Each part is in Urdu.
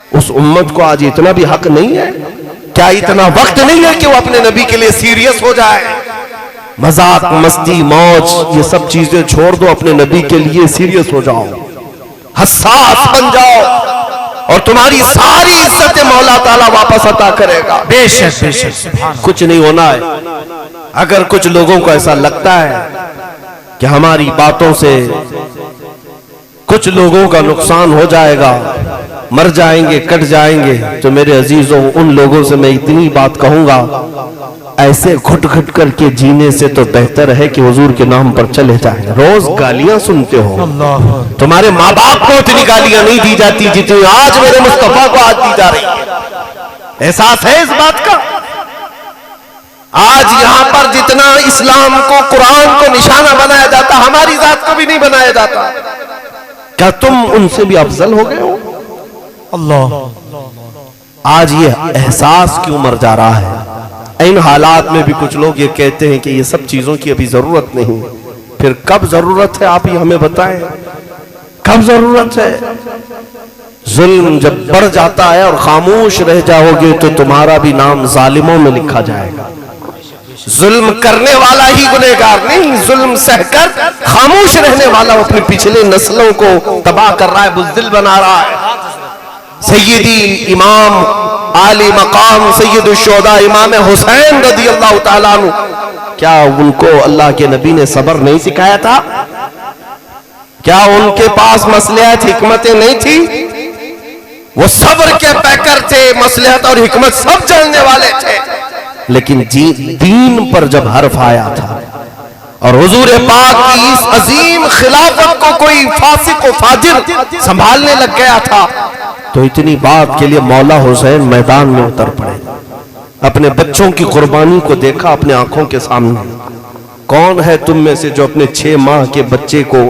اس امت کو آج اتنا بھی حق نہیں ہے؟ کیا اتنا وقت نہیں ہے کہ وہ اپنے نبی کے لیے سیریس ہو جائے؟ مذاق مستی موج یہ سب چیزیں چھوڑ دو، اپنے نبی کے لیے سیریس ہو جاؤ، حساس بن جاؤ، اور تمہاری ساری عزت مولا تعالیٰ واپس عطا کرے گا۔ بے شک بے شک، کچھ نہیں ہونا ہے۔ اگر کچھ لوگوں کو ایسا لگتا ہے کہ ہماری باتوں سے کچھ لوگوں کا نقصان ہو جائے گا، مر جائیں گے، کٹ جائیں گے، تو میرے عزیزوں ان لوگوں سے میں اتنی بات کہوں گا، ایسے گھٹ گھٹ کر کے جینے سے تو بہتر ہے کہ حضور کے نام پر چلے جائیں۔ روز گالیاں سنتے ہو، تمہارے ماں باپ کو اتنی گالیاں نہیں دی جاتی جتنی آج میرے مصطفیٰ کو آج دی جا رہی ہے۔ احساس ہے اس بات کا؟ آج یہاں پر جتنا اسلام کو، قرآن کو نشانہ بنایا جاتا، ہماری ذات کو بھی نہیں بنایا جاتا۔ کیا تم ان سے بھی افضل ہو گئے ہو؟ اللہ، آج یہ احساس کیوں مر جا رہا ہے؟ ان حالات میں بھی کچھ لوگ یہ کہتے ہیں کہ یہ سب چیزوں کی ابھی ضرورت نہیں۔ پھر کب ضرورت ہے آپ یہ ہمیں بتائیں، کب ضرورت ہے؟ ظلم جب بڑھ جاتا ہے اور خاموش رہ جاؤ گے تو تمہارا بھی نام ظالموں میں لکھا جائے گا۔ ظلم کرنے والا ہی گنہگار نہیں، ظلم سہ کر خاموش رہنے والا اپنی پچھلے نسلوں کو تباہ کر رہا ہے، بزدل بنا رہا ہے۔ سیدی امام عالی مقام سید الشہداء امام حسین رضی اللہ تعالیٰ عنہ، کیا ان کو اللہ کے نبی نے صبر نہیں سکھایا تھا؟ کیا ان کے پاس مصلحت حکمتیں نہیں تھی؟ وہ صبر کے پیکر تھے، مصلحت اور حکمت سب جاننے والے تھے، لیکن دین پر جب حرف آیا تھا اور حضور پاک کی اس عظیم خلافت کو کوئی فاسق و فاجر سنبھالنے لگ گیا تھا، تو اتنی بات کے لیے مولا حسین میدان میں اتر پڑے۔ اپنے بچوں کی قربانی کو دیکھا اپنے آنکھوں کے سامنے۔ کون ہے تم میں سے جو اپنے 6 ماہ کے بچے کو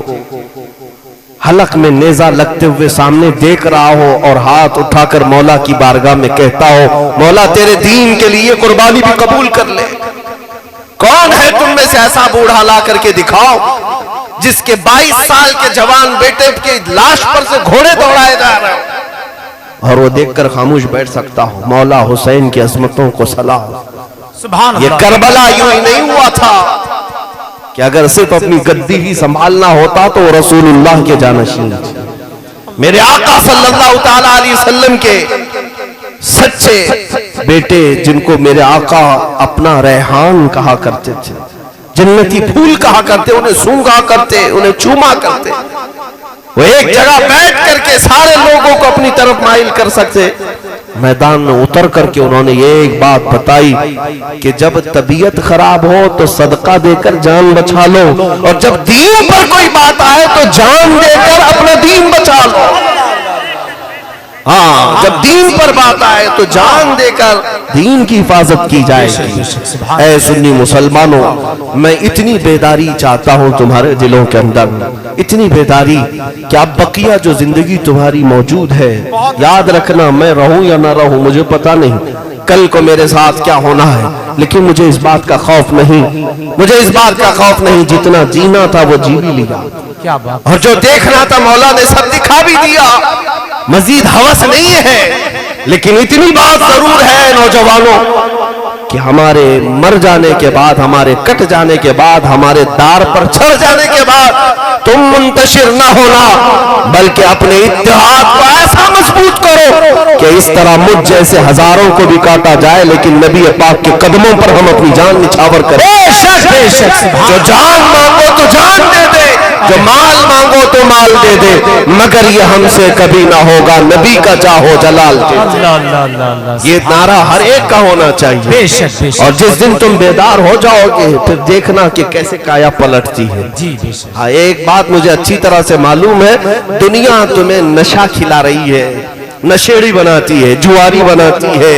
حلق میں نیزہ لگتے ہوئے سامنے دیکھ رہا ہو اور ہاتھ اٹھا کر مولا کی بارگاہ میں کہتا ہو مولا تیرے دین کے لیے قربانی بھی قبول کر لے؟ کون ہے تم میں سے ایسا بوڑھا لا کر کے دکھاؤ جس کے 22 سال کے جوان بیٹے کی لاش پر سے گھوڑے دوڑائے جا رہے ہیں اور وہ دیکھ کر خاموش بیٹھ سکتا ہو؟ مولا حسین کی عظمتوں کو سلام۔ یہ کربلا یوں ہی نہیں ہوا تھا کہ اگر صرف اپنی گدی ہی سنبھالنا ہوتا تو رسول اللہ کے جانشین، میرے آقا صلی اللہ تعالیٰ علیہ وسلم کے سچے بیٹے جن کو میرے آقا اپنا ریحان کہا کرتے تھے، جنتی پھول کہا کرتے، انہیں سونگا کرتے، انہیں چوما کرتے، وہ ایک جگہ بیٹھ کر کے سارے لوگوں کو اپنی طرف مائل کر سکتے، میدان میں اتر کر کے انہوں نے یہ ایک بات بتائی کہ جب طبیعت خراب ہو تو صدقہ دے کر جان بچا لو، اور جب دین پر کوئی بات آئے تو جان دے کر اپنا دین بچا لو۔ ہاں، جب دین پر بات آئے تو جان دے کر دین کی حفاظت کی جائے گی۔ اے سنی مسلمانوں، میں اتنی بیداری چاہتا ہوں تمہارے دلوں کے اندر، اتنی بیداری کہ اب بقیہ جو زندگی تمہاری موجود ہے، یاد رکھنا میں رہوں یا نہ رہوں مجھے پتا نہیں کل کو میرے ساتھ کیا ہونا ہے، لیکن مجھے اس بات کا خوف نہیں، مجھے اس بات کا خوف نہیں، جتنا جینا تھا وہ جی بھی لیا، اور جو دیکھنا تھا مولا نے سب دکھا بھی دیا۔ مزید ہوس نہیں ہے، لیکن اتنی بات ضرور ہے نوجوانوں کہ ہمارے مر جانے کے بعد، ہمارے کٹ جانے کے بعد، ہمارے دار پر چڑھ جانے کے بعد تم منتشر نہ ہونا، بلکہ اپنے اتحاد کو ایسا مضبوط کرو کہ اس طرح مجھ جیسے ہزاروں کو بھی کاٹا جائے لیکن نبی پاک کے قدموں پر ہم اپنی جان نچھاور کریں۔ جو جان مانگو تو جان دے دے، جو مال مانگو تو مال دے دے، مگر یہ ہم سے کبھی نہ ہوگا نبی کا چاہو جلال دے دے۔ یہ نعرہ ہر ایک کا ہونا چاہیے، اور جس دن تم بیدار ہو جاؤ گے پھر دیکھنا کہ کیسے کایا پلٹتی ہے۔ ہاں، ایک بات مجھے اچھی طرح سے معلوم ہے، دنیا تمہیں نشہ کھلا رہی ہے، نشیڑی بناتی ہے، جواری بناتی ہے،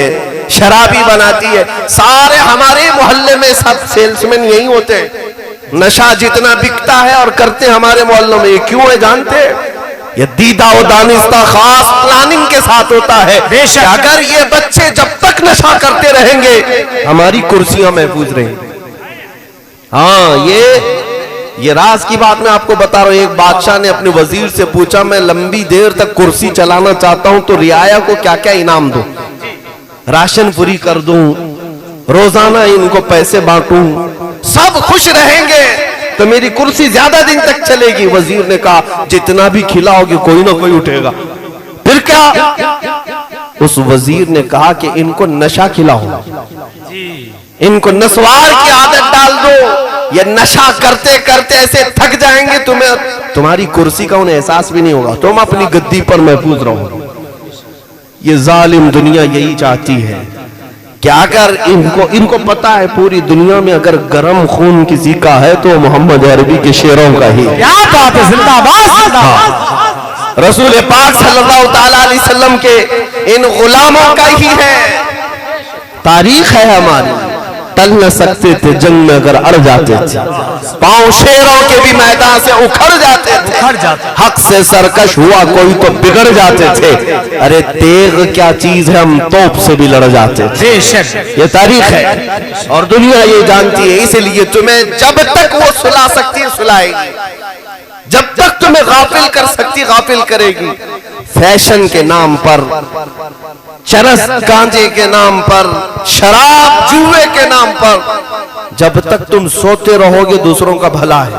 شرابی بناتی ہے۔ سارے ہمارے محلے میں سب سیلسمین یہی ہوتے، نشہ جتنا بکتا ہے اور کرتے ہمارے محلوں میں، یہ کیوں ہے جانتے؟ یہ دیدہ و دانستہ خاص پلاننگ کے ساتھ ہوتا ہے کہ اگر یہ بچے جب تک نشہ کرتے رہیں گے ہماری کرسیاں محفوظ رہیں گی۔ ہاں، یہ یہ راز کی بات میں آپ کو بتا رہا ہوں. ایک بادشاہ نے اپنے وزیر سے پوچھا میں لمبی دیر تک کرسی چلانا چاہتا ہوں تو رعایا کو کیا کیا انعام دوں, راشن فری کر دوں, روزانہ ان کو پیسے بانٹوں, سب خوش رہیں گے تو میری کرسی زیادہ دن تک چلے گی. وزیر نے کہا جتنا بھی کھلاؤ گے کوئی نہ کوئی اٹھے گا. پھر کیا؟ اس وزیر نے کہا کہ ان کو نشہ کھلاؤ, ان کو نسوار کی عادت ڈال دو, یہ نشہ کرتے کرتے ایسے تھک جائیں گے تمہاری کرسی کا انہیں احساس بھی نہیں ہوگا, تم اپنی گدی پر محفوظ رہو. یہ ظالم دنیا یہی چاہتی ہے کہ اگر ان کو پتا ہے پوری دنیا میں اگر گرم خون کسی کا ہے تو محمد عربی کے شعروں کا ہی. کیا بات ہے, زندہ باد. رسول پاک صلی اللہ تعالی علیہ وسلم کے ان غلاموں کا ہی ہے. تاریخ ہے ہماری, ٹل نہ سکتے تھے جنگ میں اگر اڑ جاتے تھے, پاؤں شیروں کے بھی میدان سے اکھڑ جاتے تھے, حق سے سرکش ہوا کوئی تو بگڑ جاتے تھے, ارے تیغ کیا چیز ہے ہم توپ سے بھی لڑ جاتے تھے. یہ تاریخ ہے اور دنیا یہ جانتی ہے. اس لیے تمہیں جب تک وہ سلا سکتی سلائے گی, جب تک تمہیں غافل کر سکتی غافل کرے گی. فیشن کے نام پر, چرس گانجے کے نام پر, شراب جوئے کے نام پر, جب تک تم سوتے رہو گے دوسروں کا بھلا ہے,